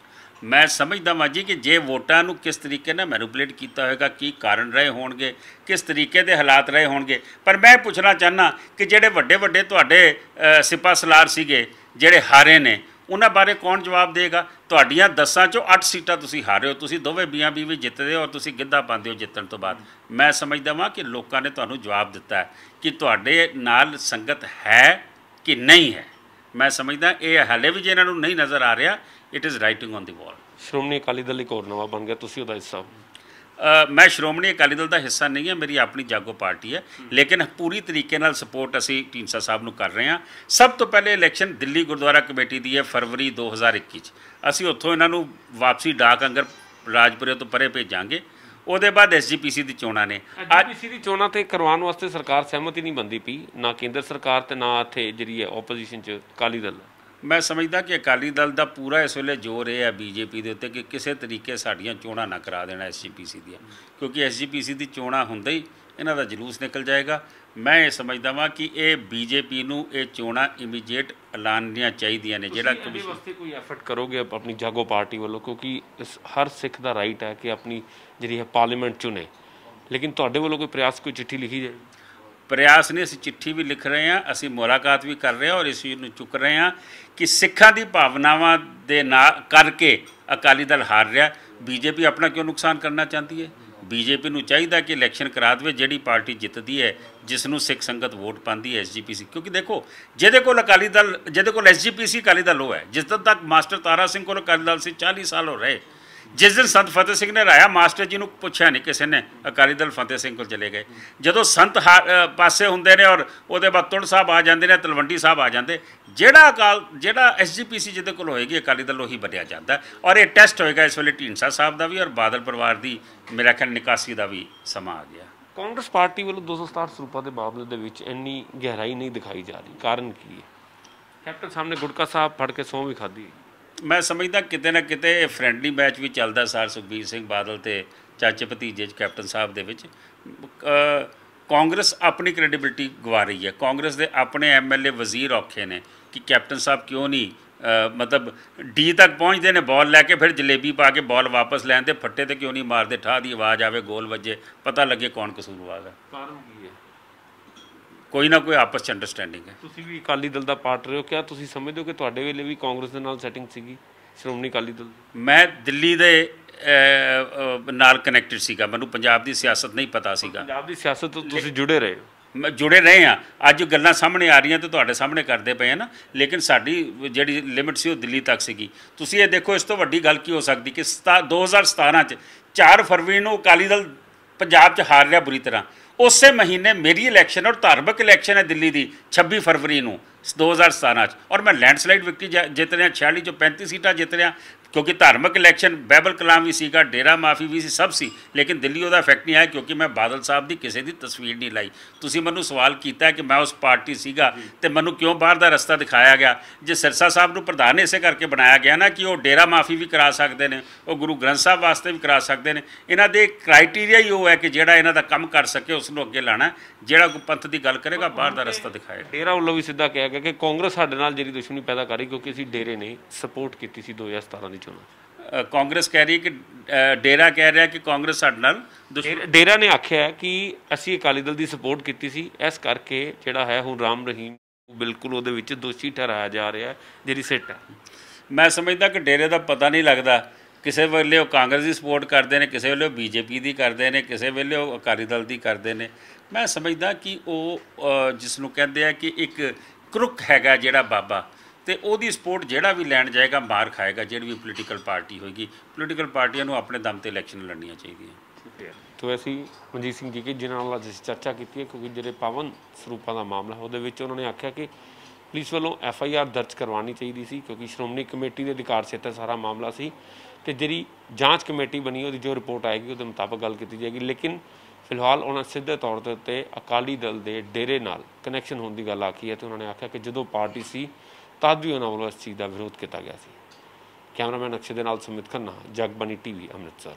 ਮੈਂ ਸਮਝਦਾ ਵਾਂ ਜੀ ਕਿ ਜੇ ਵੋਟਾਂ ਨੂੰ ਕਿਸ ਤਰੀਕੇ ਨਾਲ ਮੈਨੂਪੂਲੇਟ ਕੀਤਾ ਹੋਏਗਾ, ਕੀ ਕਾਰਨ ਰਹੇ ਹੋਣਗੇ, ਕਿਸ ਤਰੀਕੇ ਦੇ ਹਾਲਾਤ ਰਹੇ ਹੋਣਗੇ। ਪਰ ਮੈਂ ਪੁੱਛਣਾ ਚਾਹੁੰਦਾ ਕਿ ਜਿਹੜੇ ਵੱਡੇ ਵੱਡੇ ਤੁਹਾਡੇ ਸਿਪਾਹ ਸਲਾਰ ਸੀਗੇ ਜਿਹੜੇ ਹਾਰੇ ਨੇ, ਉਹਨਾਂ ਬਾਰੇ ਕੌਣ ਜਵਾਬ ਦੇਗਾ? ਤੁਹਾਡੀਆਂ 10 ਚੋਂ 8 ਸੀਟਾਂ ਤੁਸੀਂ ਹਾਰੇ ਹੋ, ਤੁਸੀਂ ਦੋਵੇਂ ਬੀਆਂ ਬੀਵੀ ਜਿੱਤਦੇ ਹੋ ਔਰ ਤੁਸੀਂ ਗਿੱਧਾ ਪਾਉਂਦੇ ਹੋ ਜਿੱਤਣ ਤੋਂ ਬਾਅਦ। ਮੈਂ ਸਮਝਦਾ ਵਾਂ ਕਿ ਲੋਕਾਂ ਨੇ ਤੁਹਾਨੂੰ ਜਵਾਬ ਦਿੱਤਾ ਹੈ ਕਿ ਤੁਹਾਡੇ ਨਾਲ ਸੰਗਤ ਹੈ ਕਿ ਨਹੀਂ ਹੈ। ਮੈਂ ਸਮਝਦਾ ਇਹ ਹਾਲੇ ਵੀ ਜੇ ਇਹਨਾਂ ਨੂੰ ਨਹੀਂ ਨਜ਼ਰ ਆ ਰਿਹਾ, it is writing on the wall. Shiromani Akali Dal ਇੱਕ ਹੋਰ ਨਵਾਂ ਬਣ ਗਿਆ, ਤੁਸੀਂ ਉਹਦਾ ਹਿੱਸਾ ਹੋ? ਮੈਂ ਸ਼੍ਰੋਮਣੀ ਅਕਾਲੀ ਦਲ ਦਾ ਹਿੱਸਾ ਨਹੀਂ ਹਾਂ, ਮੇਰੀ ਆਪਣੀ ਜਾਗੋ ਪਾਰਟੀ ਹੈ, ਲੇਕਿਨ ਪੂਰੀ ਤਰੀਕੇ ਨਾਲ ਸਪੋਰਟ ਅਸੀਂ ਢੀਂਡਸਾ ਸਾਹਿਬ ਨੂੰ ਕਰ ਰਹੇ ਹਾਂ। ਸਭ ਤੋਂ ਪਹਿਲੇ ਇਲੈਕਸ਼ਨ ਦਿੱਲੀ ਗੁਰਦੁਆਰਾ ਕਮੇਟੀ ਦੀ ਹੈ ਫਰਵਰੀ 2021 'ਚ। ਅਸੀਂ ਉੱਥੋਂ ਇਹਨਾਂ ਨੂੰ ਵਾਪਸੀ ਡਾਕ ਅੰਗਰ ਰਾਜਪੁਰੇ ਤੋਂ ਪਰੇ ਭੇਜਾਂਗੇ। ਉਹਦੇ ਬਾਅਦ SGPC ਦੀ ਚੋਣਾਂ ਨੇ। SGPC ਦੀ ਚੋਣਾਂ ਤੇ ਕਰਵਾਉਣ ਵਾਸਤੇ ਸਰਕਾਰ ਸਹਿਮਤੀ ਨਹੀਂ ਬਣਦੀ ਪਈ, ਨਾ ਕੇਂਦਰ ਸਰਕਾਰ ਤੇ ਨਾ ਇੱਥੇ ਜਿਹੜੀ ਹੈ ਓਪੋਜੀਸ਼ਨ 'ਚ ਅਕਾਲੀ ਦਲ। ਮੈਂ ਸਮਝਦਾ ਕਿ ਅਕਾਲੀ ਦਲ ਦਾ ਪੂਰਾ ਇਸ ਵੇਲੇ ਜ਼ੋਰ ਇਹ ਹੈ BJP ਦੇ ਉੱਤੇ ਕਿ ਕਿਸੇ ਤਰੀਕੇ ਸਾਡੀਆਂ ਚੋਣਾਂ ਨਾ ਕਰਾ ਦੇਣਾ SGPC ਦੀਆਂ, ਕਿਉਂਕਿ SGPC ਦੀ ਚੋਣਾਂ ਹੁੰਦੇ ਹੀ ਇਹਨਾਂ ਦਾ ਜਲੂਸ ਨਿਕਲ ਜਾਏਗਾ। ਮੈਂ ਇਹ ਸਮਝਦਾ ਵਾਂ ਕਿ ਇਹ BJP ਨੂੰ ਇਹ ਚੋਣਾਂ ਇਮੀਡੀਏਟ ਐਲਾਨਣੀਆਂ ਚਾਹੀਦੀਆਂ ਨੇ। ਜਿਹੜਾ ਕਮਿਸ਼ਨ ਵਾਸਤੇ ਕੋਈ ਐਫਰਟ ਕਰੋਗੇ ਆਪਣੀ ਜਾਗੋ ਪਾਰਟੀ ਵੱਲੋਂ, ਕਿਉਂਕਿ ਹਰ ਸਿੱਖ ਦਾ ਰਾਈਟ ਹੈ ਕਿ ਆਪਣੀ ਜਿਹੜੀ ਹੈ ਪਾਰਲੀਮੈਂਟ ਚੁਣੇ, ਲੇਕਿਨ ਤੁਹਾਡੇ ਵੱਲੋਂ ਕੋਈ ਪ੍ਰਯਾਸ, ਕੋਈ ਚਿੱਠੀ ਲਿਖੀ ਜਾਏ? ਪ੍ਰਯਾਸ ਨਹੀਂ, ਅਸੀਂ ਚਿੱਠੀ ਵੀ ਲਿਖ ਰਹੇ ਹਾਂ, ਅਸੀਂ ਮੁਲਾਕਾਤ ਵੀ ਕਰ ਰਹੇ ਹਾਂ ਔਰ ਇਸ ਚੀਜ਼ ਨੂੰ ਚੁੱਕ ਰਹੇ ਹਾਂ ਕਿ ਸਿੱਖਾਂ ਦੀ ਭਾਵਨਾਵਾਂ ਦੇ ਨਾਲ ਕਰਕੇ ਅਕਾਲੀ ਦਲ ਹਾਰ ਰਿਹਾ। BJP ਆਪਣਾ ਕਿਉਂ ਨੁਕਸਾਨ ਕਰਨਾ ਚਾਹੁੰਦੀ ਹੈ? BJP ਨੂੰ ਚਾਹੀਦਾ ਕਿ ਇਲੈਕਸ਼ਨ ਕਰਾ ਦੇਵੇ, ਜਿਹੜੀ ਪਾਰਟੀ ਜਿੱਤਦੀ ਹੈ, ਜਿਸ ਨੂੰ ਸਿੱਖ ਸੰਗਤ ਵੋਟ ਪਾਉਂਦੀ ਹੈ SGPC। ਕਿਉਂਕਿ ਦੇਖੋ, ਜਿਹਦੇ ਕੋਲ ਅਕਾਲੀ ਦਲ, ਜਿਹਦੇ ਕੋਲ SGPC ਅਕਾਲੀ ਦਲ ਉਹ ਹੈ। ਜਿਸ ਦਿਨ ਤੱਕ ਮਾਸਟਰ ਤਾਰਾ ਸਿੰਘ ਕੋਲ ਅਕਾਲੀ ਦਲ ਸੀ 40 ਸਾਲ ਹੋ ਰਹੇ। ਜਿਸ ਦਿਨ ਸੰਤ ਫਤਿਹ ਸਿੰਘ ਨੇ ਰਾਇਆ, ਮਾਸਟਰ ਜੀ ਨੂੰ ਪੁੱਛਿਆ ਨਹੀਂ ਕਿਸੇ ਨੇ, ਅਕਾਲੀ ਦਲ ਫਤਿਹ ਸਿੰਘ ਕੋਲ ਚਲੇ ਗਏ। ਜਦੋਂ ਸੰਤ ਪਾਸੇ ਹੁੰਦੇ ਨੇ ਔਰ ਉਹਦੇ ਬਾਅਦ ਤੁੜ ਸਾਹਿਬ ਆ ਜਾਂਦੇ ਨੇ, ਤਲਵੰਡੀ ਸਾਹਿਬ ਆ ਜਾਂਦੇ, ਜਿਹੜਾ SGPC ਜਿਹਦੇ ਕੋਲ ਹੋਏਗੀ ਅਕਾਲੀ ਦਲ ਉਹੀ ਬਣਿਆ ਜਾਂਦਾ। ਔਰ ਇਹ ਟੈਸਟ ਹੋਏਗਾ ਇਸ ਵੇਲੇ ਢੀਂਡਸਾ ਸਾਹਿਬ ਦਾ ਵੀ ਔਰ ਬਾਦਲ ਪਰਿਵਾਰ ਦੀ ਮੇਰਾ ਖਿਆਲ ਨਿਕਾਸੀ ਦਾ ਵੀ ਸਮਾਂ ਆ ਗਿਆ। ਕਾਂਗਰਸ ਪਾਰਟੀ ਵੱਲੋਂ 267 ਸਰੂਪਾਂ ਦੇ ਮਾਮਲੇ ਦੇ ਵਿੱਚ ਇੰਨੀ ਗਹਿਰਾਈ ਨਹੀਂ ਦਿਖਾਈ ਜਾ ਰਹੀ, ਕਾਰਨ ਕੀ ਹੈ? ਕੈਪਟਨ ਸਾਹਿਬ ਨੇ ਗੁਟਕਾ ਸਾਹਿਬ ਫੜ ਕੇ ਸਹੁੰ ਵੀ ਖਾਧੀ। ਮੈਂ ਸਮਝਦਾ ਕਿਤੇ ਨਾ ਕਿਤੇ ਇਹ ਫਰੈਂਡਲੀ ਮੈਚ ਵੀ ਚੱਲਦਾ ਸਰ ਸੁਖਬੀਰ ਸਿੰਘ ਬਾਦਲ ਤੇ ਚਾਚੇ ਭਤੀਜੇ 'ਚ ਕੈਪਟਨ ਸਾਹਿਬ ਦੇ ਵਿੱਚ। ਕਾਂਗਰਸ ਆਪਣੀ ਕ੍ਰੈਡੀਬਿਲਿਟੀ ਗਵਾ ਰਹੀ ਹੈ। ਕਾਂਗਰਸ ਦੇ ਆਪਣੇ MLA ਵਜ਼ੀਰ ਔਖੇ ਨੇ ਕਿ ਕੈਪਟਨ ਸਾਹਿਬ ਕਿਉਂ ਨਹੀਂ ਮਤਲਬ D ਤੱਕ ਪਹੁੰਚਦੇ ਨੇ ਬਾਲ ਲੈ ਕੇ, ਫਿਰ ਜਲੇਬੀ ਪਾ ਕੇ ਬਾਲ ਵਾਪਸ ਲੈਣ, ਦੇ ਫੱਟੇ ਤੇ ਕਿਉਂ ਨਹੀਂ ਮਾਰਦੇ, ਠਾਹ ਦੀ ਆਵਾਜ਼ ਆਵੇ, ਗੋਲ ਵੱਜੇ, ਪਤਾ ਲੱਗੇ ਕੌਣ ਕਸੂਰਵਾਰ ਹੈ। ਕਾਰਨ ਕੀ ਹੈ? ਕੋਈ ਨਾ ਕੋਈ ਆਪਸ 'ਚ ਅੰਡਰਸਟੈਂਡਿੰਗ ਹੈ। ਤੁਸੀਂ ਵੀ ਅਕਾਲੀ ਦਲ ਦਾ ਪਾਰਟ ਰਹੇ ਹੋ, ਕਿਆ ਤੁਸੀਂ ਸਮਝਦੇ ਹੋ ਕਿ ਤੁਹਾਡੇ ਵੇਲੇ ਵੀ ਕਾਂਗਰਸ ਦੇ ਨਾਲ ਸੈਟਿੰਗ ਸੀਗੀ ਸ਼੍ਰੋਮਣੀ ਅਕਾਲੀ ਦਲ? ਮੈਂ ਦਿੱਲੀ ਦੇ ਨਾਲ ਕਨੈਕਟਡ ਸੀਗਾ, ਮੈਨੂੰ ਪੰਜਾਬ ਦੀ ਸਿਆਸਤ ਨਹੀਂ ਪਤਾ ਸੀਗਾ। ਪੰਜਾਬ ਦੀ ਸਿਆਸਤ ਤੋਂ ਤੁਸੀਂ ਜੁੜੇ ਰਹੇ ਹੋ? ਜੁੜੇ ਰਹੇ ਹਾਂ। ਅੱਜ ਗੱਲਾਂ ਸਾਹਮਣੇ ਆ ਰਹੀਆਂ ਤੇ ਤੁਹਾਡੇ ਸਾਹਮਣੇ ਕਰਦੇ ਪਏ ਆ ਨਾ, ਲੇਕਿਨ ਸਾਡੀ ਜਿਹੜੀ ਲਿਮਿਟ ਸੀ ਉਹ ਦਿੱਲੀ ਤੱਕ ਸੀਗੀ। ਤੁਸੀਂ ਇਹ ਦੇਖੋ, ਇਸ ਤੋਂ ਵੱਡੀ ਗੱਲ ਕੀ ਹੋ ਸਕਦੀ ਕਿ 2017 'ਚ 4 ਫਰਵਰੀ ਨੂੰ ਅਕਾਲੀ ਦਲ ਪੰਜਾਬ 'ਚ ਹਾਰ ਰਿਹਾ ਬੁਰੀ ਤਰ੍ਹਾਂ। ਉਸੇ ਮਹੀਨੇ ਮੇਰੀ ਇਲੈਕਸ਼ਨ ਔਰ ਧਾਰਮਿਕ ਇਲੈਕਸ਼ਨ ਹੈ ਦਿੱਲੀ ਦੀ 26 ਫਰਵਰੀ ਨੂੰ 2017 'ਚ, ਔਰ ਮੈਂ ਲੈਂਡਸਲਾਈਡ ਵਿਕਟਰੀ ਜਿੱਤ ਰਿਹਾ, 46 ਚੋਂ 35 ਸੀਟਾਂ ਜਿੱਤ ਰਿਹਾ। ਕਿਉਂਕਿ ਧਾਰਮਿਕ ਇਲੈਕਸ਼ਨ ਬਾਈਬਲ ਕਲਾਮ ਵੀ ਸੀਗਾ, ਡੇਰਾ ਮਾਫੀ ਵੀ ਸੀ, ਸਭ ਸੀ, ਲੇਕਿਨ ਦਿੱਲੀ ਉਹਦਾ ਇਫੈਕਟ ਨਹੀਂ ਆਇਆ ਕਿਉਂਕਿ ਮੈਂ ਬਾਦਲ ਸਾਹਿਬ ਦੀ ਕਿਸੇ ਦੀ ਤਸਵੀਰ ਨਹੀਂ ਲਾਈ। ਤੁਸੀਂ ਮੈਨੂੰ ਸਵਾਲ ਕੀਤਾ ਕਿ ਮੈਂ ਉਸ ਪਾਰਟੀ ਸੀਗਾ ਤੇ ਮੈਨੂੰ ਕਿਉਂ ਬਾਹਰ ਦਾ ਰਸਤਾ ਦਿਖਾਇਆ ਗਿਆ। ਜੇ ਸਿਰਸਾ ਸਾਹਿਬ ਨੂੰ ਪ੍ਰਧਾਨ ਇਸੇ ਕਰਕੇ ਬਣਾਇਆ ਗਿਆ ਨਾ ਕਿ ਉਹ ਡੇਰਾ ਮਾਫੀ ਵੀ ਕਰਾ ਸਕਦੇ ਨੇ, ਉਹ ਗੁਰੂ ਗ੍ਰੰਥ ਸਾਹਿਬ ਵਾਸਤੇ ਵੀ ਕਰਾ ਸਕਦੇ ਨੇ। ਇਹਨਾਂ ਦੇ ਕ੍ਰਾਈਟੀਰੀਆ ਹੀ ਉਹ ਹੈ ਕਿ ਜਿਹੜਾ ਇਹਨਾਂ ਦਾ ਕੰਮ ਕਰ ਸਕੇ ਉਸ ਨੂੰ ਅੱਗੇ ਲਾਣਾ, ਜਿਹੜਾ ਕੋਈ ਪੰਥ ਦੀ ਗੱਲ ਕਰੇਗਾ ਬਾਹਰ ਦਾ ਰਸਤਾ ਦਿਖਾਏਗਾ। ਡੇਰਾ ਵੱਲੋਂ ਵੀ ਸਿੱਧਾ ਕਿਹਾ ਗਿਆ ਕਿ ਕਾਂਗਰਸ ਸਾਡੇ ਨਾਲ ਜਿਹੜੀ ਦੁਸ਼ਮਣੀ ਪੈਦਾ ਕਰ ਰਹੀ ਕਿਉਂਕਿ ਅਸੀਂ ਡੇਰੇ ਨੇ ਸਪੋਰਟ ਕੀਤੀ ਸੀ 2017 ਦੀ ਚੋਣਾਂ। ਕਾਂਗਰਸ ਕਹਿ ਰਹੀ ਕਿ ਡੇਰਾ ਕਹਿ ਰਿਹਾ ਕਿ ਕਾਂਗਰਸ ਸਾਡੇ ਨਾਲ ਡੇਰਾ ਨੇ ਆਖਿਆ ਕਿ ਅਸੀਂ ਅਕਾਲੀ ਦਲ ਦੀ ਸਪੋਰਟ ਕੀਤੀ ਸੀ, ਇਸ ਕਰਕੇ ਜਿਹੜਾ ਹੈ ਹੁਣ ਰਾਮ ਰਹੀਮ ਬਿਲਕੁਲ ਉਹਦੇ ਵਿੱਚ ਦੋਸ਼ੀ ਠਹਿਰਾਇਆ ਜਾ ਰਿਹਾ, ਜਿਹੜੀ ਸਿੱਟ ਹੈ। ਮੈਂ ਸਮਝਦਾ ਕਿ ਡੇਰੇ ਦਾ ਪਤਾ ਨਹੀਂ ਲੱਗਦਾ, ਕਿਸੇ ਵੇਲੇ ਉਹ ਕਾਂਗਰਸ ਦੀ ਸਪੋਰਟ ਕਰਦੇ ਨੇ, ਕਿਸੇ ਵੇਲੇ ਉਹ BJP ਦੀ ਕਰਦੇ ਨੇ, ਕਿਸੇ ਵੇਲੇ ਉਹ ਅਕਾਲੀ ਦਲ ਦੀ ਕਰਦੇ ਨੇ। ਮੈਂ ਸਮਝਦਾ ਕਿ ਉਹ ਜਿਸ ਨੂੰ ਕਹਿੰਦੇ ਆ ਕਿ ਇੱਕ ਕਰੁੱਕ ਹੈਗਾ ਜਿਹੜਾ ਬਾਬਾ, ਤੇ ਉਹਦੀ ਸਪੋਰਟ ਜਿਹੜਾ ਵੀ ਲੈਣ ਜਾਏਗਾ ਮਾਰ ਖਾਏਗਾ। ਜਿਹੜੀ ਵੀ ਪੋਲੀਟੀਕਲ ਪਾਰਟੀ ਹੋਏਗੀ, ਪੋਲੀਟੀਕਲ ਪਾਰਟੀਆਂ ਨੂੰ ਆਪਣੇ ਦਮ ਤੇ ਇਲੈਕਸ਼ਨ ਲੜਨੀਆਂ ਚਾਹੀਦੀਆਂ। ਤੋ ਅਸੀਂ ਮਨਜੀਤ ਸਿੰਘ ਜੀ ਕਿ ਜਿਨ੍ਹਾਂ ਨਾਲ ਅੱਜ ਚਰਚਾ ਕੀਤੀ ਹੈ, ਕਿਉਂਕਿ ਜਿਹੜੇ ਪਾਵਨ ਸਰੂਪਾਂ ਦਾ ਮਾਮਲਾ ਉਹਦੇ ਵਿੱਚ ਉਹਨਾਂ ਨੇ ਆਖਿਆ ਕਿ ਪੁਲਿਸ ਵੱਲੋਂ FIR ਦਰਜ ਕਰਵਾਉਣੀ ਚਾਹੀਦੀ ਸੀ, ਕਿਉਂਕਿ ਸ਼੍ਰੋਮਣੀ ਕਮੇਟੀ ਦੇ ਅਧਿਕਾਰ ਖੇਤਰ ਸਾਰਾ ਮਾਮਲਾ ਸੀ ਤੇ ਜਿਹੜੀ ਜਾਂਚ ਕਮੇਟੀ ਬਣੀ ਉਹਦੀ ਜੋ ਰਿਪੋਰਟ ਆਏਗੀ ਉਹਦੇ ਮੁਤਾਬਕ ਗੱਲ ਕੀਤੀ ਜਾਏਗੀ। ਲੇਕਿਨ ਫਿਲਹਾਲ ਉਹਨਾਂ ਸਿੱਧੇ ਤੌਰ ਦੇ ਉੱਤੇ ਅਕਾਲੀ ਦਲ ਦੇ ਡੇਰੇ ਨਾਲ ਕਨੈਕਸ਼ਨ ਹੋਣ ਦੀ ਗੱਲ ਆਖੀ ਹੈ ਤੇ ਉਹਨਾਂ ਨੇ ਆਖਿਆ ਕਿ ਜਦੋਂ ਪਾਰਟੀ ਸੀ ਤਦ ਵੀ ਉਹਨਾਂ ਵੱਲੋਂ ਇਸ ਚੀਜ਼ ਦਾ ਵਿਰੋਧ ਕੀਤਾ ਗਿਆ ਸੀ। ਕੈਮਰਾਮੈਨ ਅਕਸ਼ੇ ਦੇ ਨਾਲ ਸੁਮਿਤ ਖੰਨਾ, ਜਗਬਾਣੀ TV, ਅੰਮ੍ਰਿਤਸਰ।